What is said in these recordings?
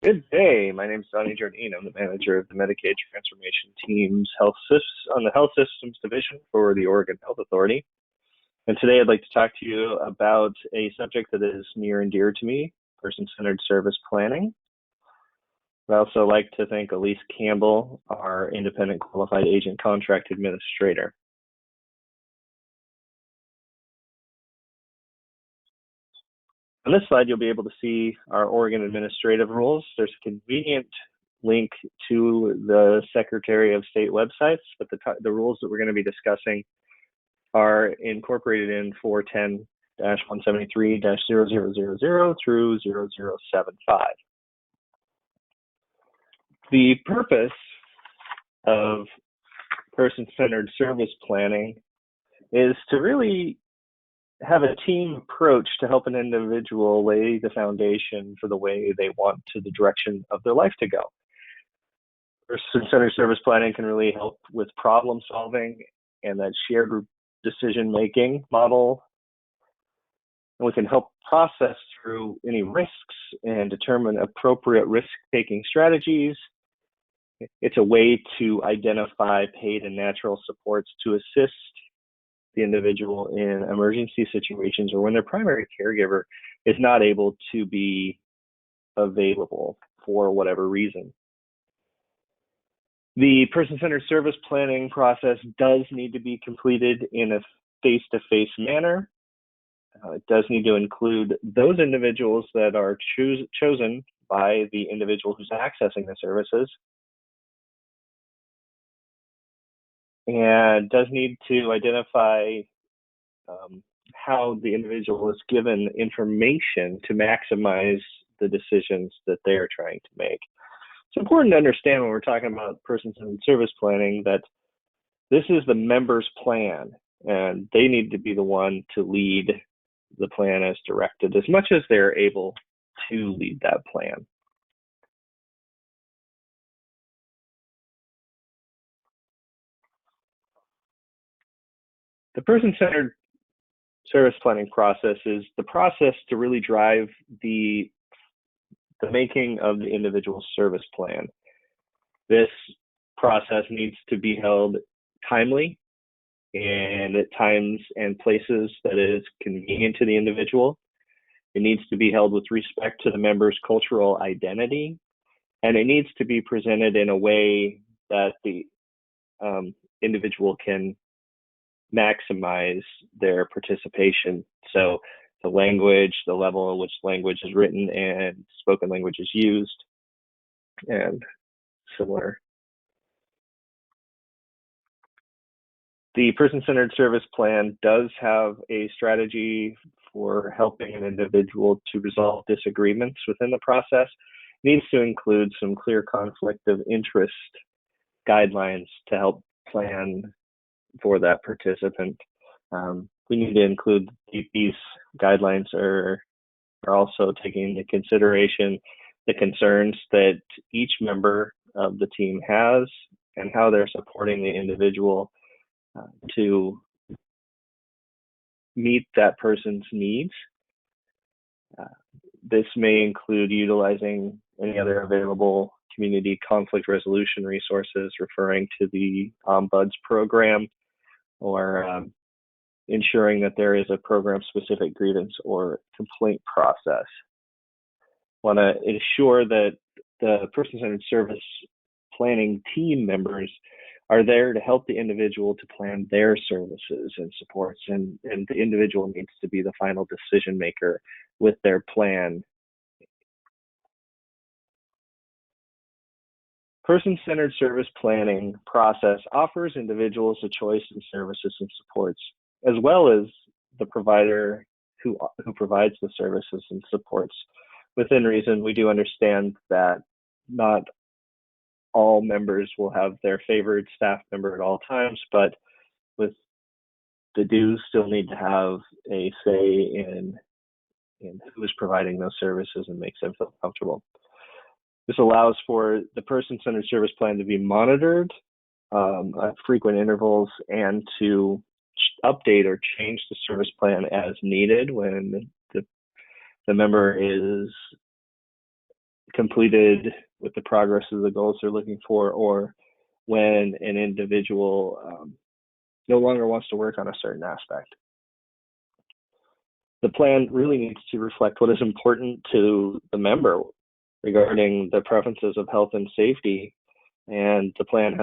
Good day. My name is Donnie Jardine. I'm the manager of the Medicaid Transformation Team's on the Health Systems Division for the Oregon Health Authority. And today I'd like to talk to you about a subject that is near and dear to me, person-centered service planning. I'd also like to thank Elise Campbell, our independent qualified agent contract administrator. On this slide, you'll be able to see our Oregon administrative rules. There's a convenient link to the Secretary of State websites, but the rules that we're going to be discussing are incorporated in 410-173-0000 through 0075. The purpose of person-centered service planning is to really have a team approach to help an individual lay the foundation for the way they want to the direction of their life to go. Person-centered service planning can really help with problem solving and that shared decision-making model. And we can help process through any risks and determine appropriate risk-taking strategies. It's a way to identify paid and natural supports to assist the individual in emergency situations or when their primary caregiver is not able to be available for whatever reason. The person-centered service planning process does need to be completed in a face-to-face manner. It does need to include those individuals that are chosen by the individual who's accessing the services, and does need to identify how the individual is given information to maximize the decisions that they are trying to make. It's important to understand when we're talking about person-centered service planning that this is the member's plan, and they need to be the one to lead the plan as directed as much as they're able to lead that plan. The person-centered service planning process is the process to really drive the making of the individual service plan. This process needs to be held timely and at times and places that is convenient to the individual. It needs to be held with respect to the member's cultural identity, and it needs to be presented in a way that the individual can maximize their participation. So the language, the level at which language is written and spoken language is used, and similar. The person-centered service plan does have a strategy for helping an individual to resolve disagreements within the process. It needs to include some clear conflict of interest guidelines to help plan for that participant. We need to include these guidelines are also taking into consideration the concerns that each member of the team has and how they're supporting the individual to meet that person's needs. This may include utilizing any other available community conflict resolution resources, referring to the Ombuds program, or ensuring that there is a program-specific grievance or complaint process. Want to ensure that the person-centered service planning team members are there to help the individual to plan their services and supports, and the individual needs to be the final decision maker with their plan. Person-centered service planning process offers individuals a choice in services and supports, as well as the provider who provides the services and supports. Within reason, we do understand that not all members will have their favorite staff member at all times, but they do still need to have a say in who is providing those services and makes them feel comfortable. This allows for the person-centered service plan to be monitored at frequent intervals and to update or change the service plan as needed when the member is completed with the progress of the goals they're looking for, or when an individual no longer wants to work on a certain aspect. The plan really needs to reflect what is important to the member regarding the preferences of health and safety, and the plan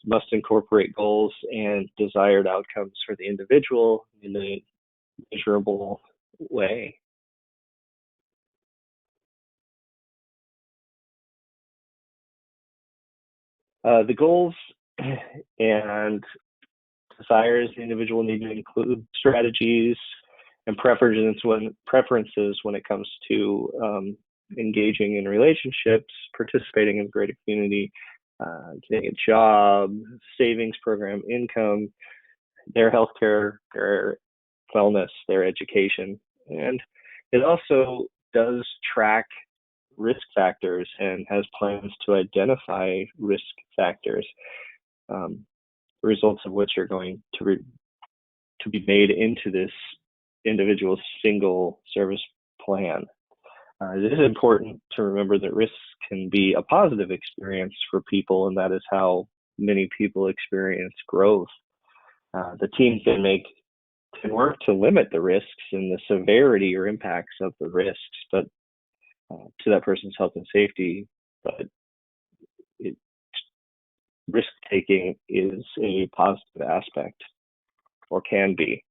must incorporate goals and desired outcomes for the individual in a measurable way. The goals and desires the individual need to include strategies and preferences when it comes to engaging in relationships, participating in the greater community, getting a job, savings program, income, their healthcare, their wellness, their education. And it also does track risk factors and has plans to identify risk factors, the results of which are going to be made into this individual's single service plan. It is important to remember that risks can be a positive experience for people, and that is how many people experience growth. The team can work to limit the risks and the severity or impacts of the risks, but to that person's health and safety. But risk taking is a positive aspect, or can be.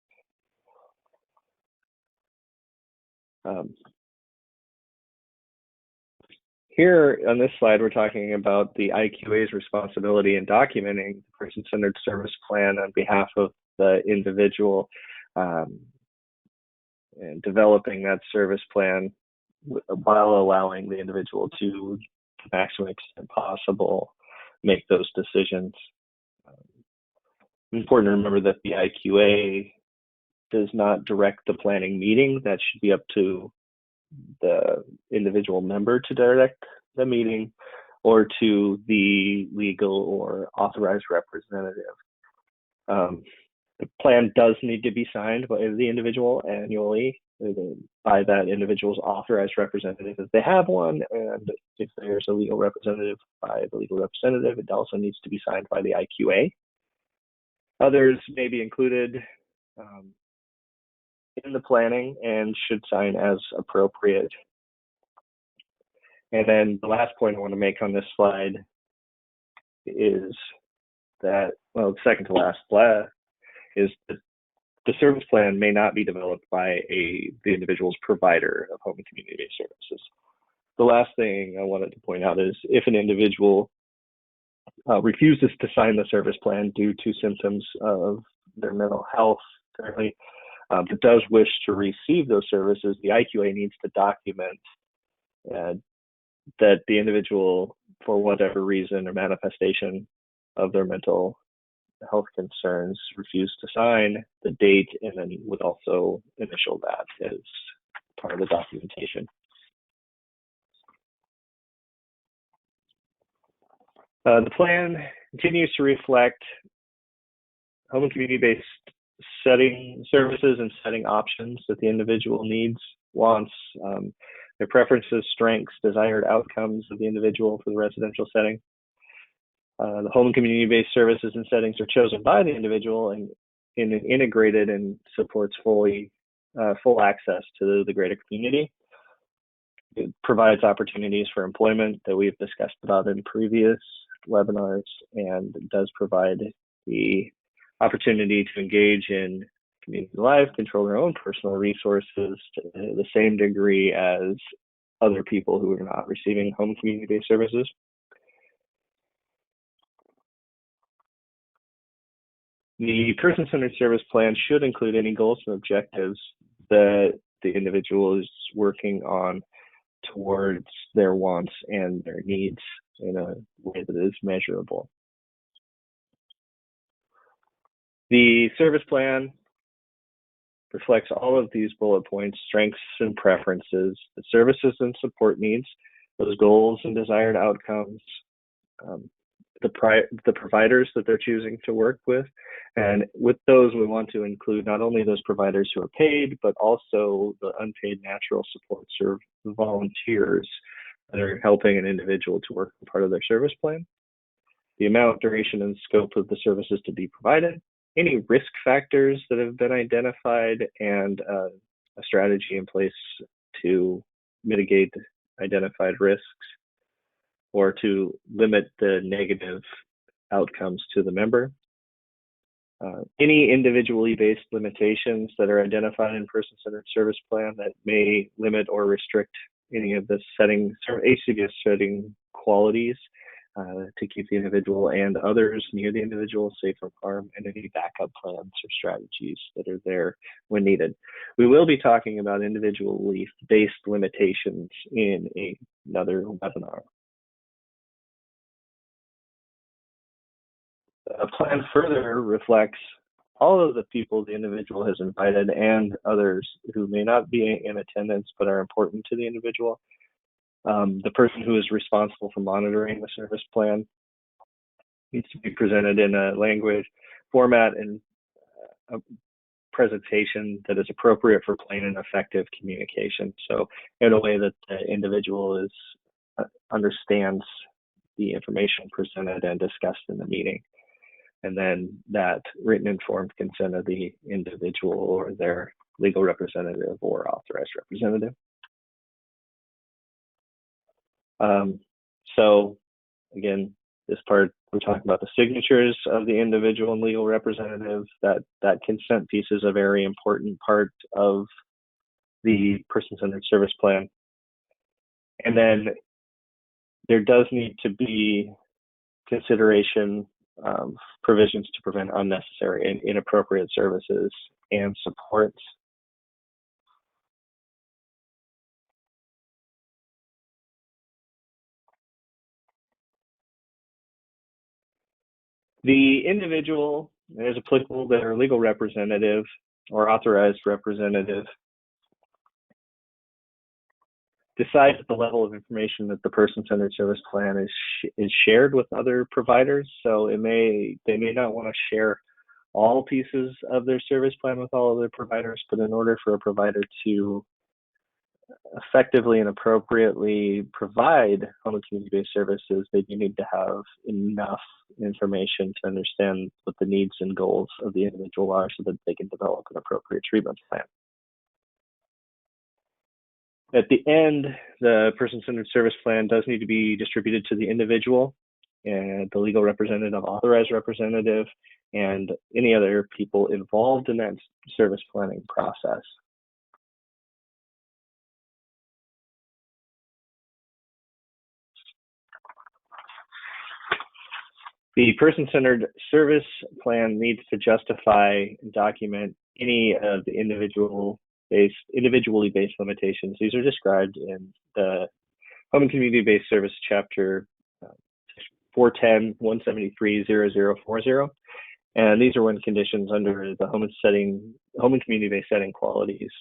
Here on this slide, we're talking about the IQA's responsibility in documenting the person-centered service plan on behalf of the individual, and developing that service plan while allowing the individual to the maximum extent possible make those decisions. It's important to remember that the IQA does not direct the planning meeting. That should be up to the individual member to direct the meeting, or to the legal or authorized representative. The plan does need to be signed by the individual annually by that individual's authorized representative if they have one, and if there's a legal representative, by the legal representative. It also needs to be signed by the IQA. Others may be included in the planning and should sign as appropriate. And then the last point I want to make on this slide is that, well, second to last, is that the service plan may not be developed by the individual's provider of home and community-based services. The last thing I wanted to point out is if an individual refuses to sign the service plan due to symptoms of their mental health, currently, but does wish to receive those services, the IQA needs to document that the individual, for whatever reason or manifestation of their mental health concerns, refused to sign, the date, and then would also initial that as part of the documentation. The plan continues to reflect home and community-based setting services and setting options that the individual needs, wants, their preferences, strengths, desired outcomes of the individual for the residential setting. The home and community-based services and settings are chosen by the individual and integrated and supports full access to the greater community. It provides opportunities for employment that we've discussed about in previous webinars, and does provide the opportunity to engage in community life, control their own personal resources to the same degree as other people who are not receiving home community-based services. The person-centered service plan should include any goals and objectives that the individual is working on towards their wants and their needs in a way that is measurable. The service plan reflects all of these bullet points: strengths and preferences, the services and support needs, those goals and desired outcomes, the providers that they're choosing to work with. And with those, we want to include not only those providers who are paid, but also the unpaid natural support volunteers that are helping an individual to work as part of their service plan, the amount, duration, and scope of the services to be provided, any risk factors that have been identified, and a strategy in place to mitigate identified risks or to limit the negative outcomes to the member. Any individually based limitations that are identified in person-centered service plan that may limit or restrict any of the settings or HCBS setting qualities to keep the individual and others near the individual safe from harm, and any backup plans or strategies that are there when needed. We will be talking about individually based limitations in another webinar. A plan further reflects all of the people the individual has invited and others who may not be in attendance but are important to the individual. The person who is responsible for monitoring the service plan needs to be presented in a language, format, and a presentation that is appropriate for plain and effective communication. So in a way that the individual understands the information presented and discussed in the meeting. And then that written informed consent of the individual or their legal representative or authorized representative. So again, this part, we're talking about the signatures of the individual and legal representative. That consent piece is a very important part of the person-centered service plan. And then there does need to be consideration of provisions to prevent unnecessary and inappropriate services and supports. The individual, as applicable, their legal representative or authorized representative, decides the level of information that the person-centered service plan is shared with other providers. So they may not want to share all pieces of their service plan with all other providers, but in order for a provider to effectively and appropriately provide home and community-based services, they do need to have enough information to understand what the needs and goals of the individual are so that they can develop an appropriate treatment plan. At the end, the person-centered service plan does need to be distributed to the individual and the legal representative, authorized representative, and any other people involved in that service planning process. The person-centered service plan needs to justify and document any of the individually based limitations. These are described in the Home and Community-Based Service Chapter 410-173-0040. And these are when conditions under the home and community-based setting qualities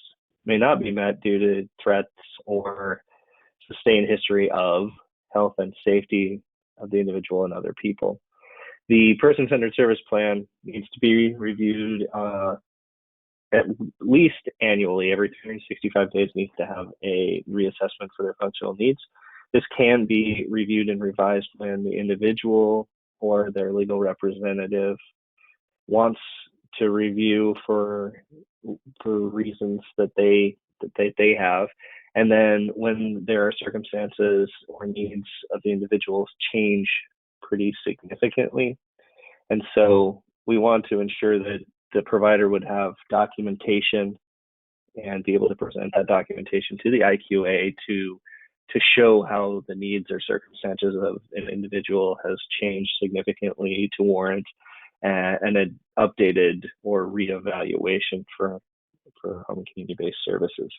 may not be met due to threats or sustained history of health and safety of the individual and other people. The person-centered service plan needs to be reviewed at least annually. Every 365 days needs to have a reassessment for their functional needs. This can be reviewed and revised when the individual or their legal representative wants to review for reasons that they have. And then when there are circumstances or needs of the individuals change pretty significantly. And so we want to ensure that the provider would have documentation and be able to present that documentation to the IQA to show how the needs or circumstances of an individual has changed significantly to warrant an updated or reevaluation for home and community-based services.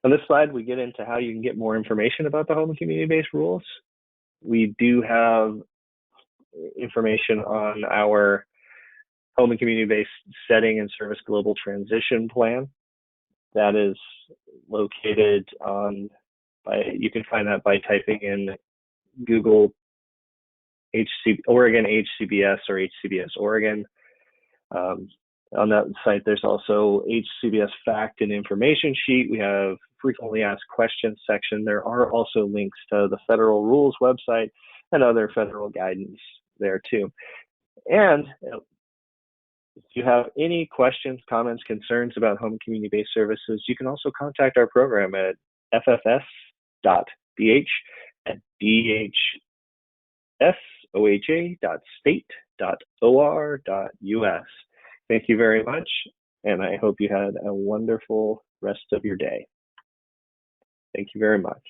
On this slide, we get into how you can get more information about the home and community-based rules. We do have information on our home and community-based setting and service global transition plan. That is located you can find that by typing in Google Oregon HCBS or HCBS Oregon. On that site, there's also HCBS fact and information sheet. We have frequently asked questions section. There are also links to the federal rules website and other federal guidance there too. And if you have any questions, comments, concerns about home community-based services, you can also contact our program at ffs.bh@dhsoha.state.or.us. Thank you very much, and I hope you had a wonderful rest of your day. Thank you very much.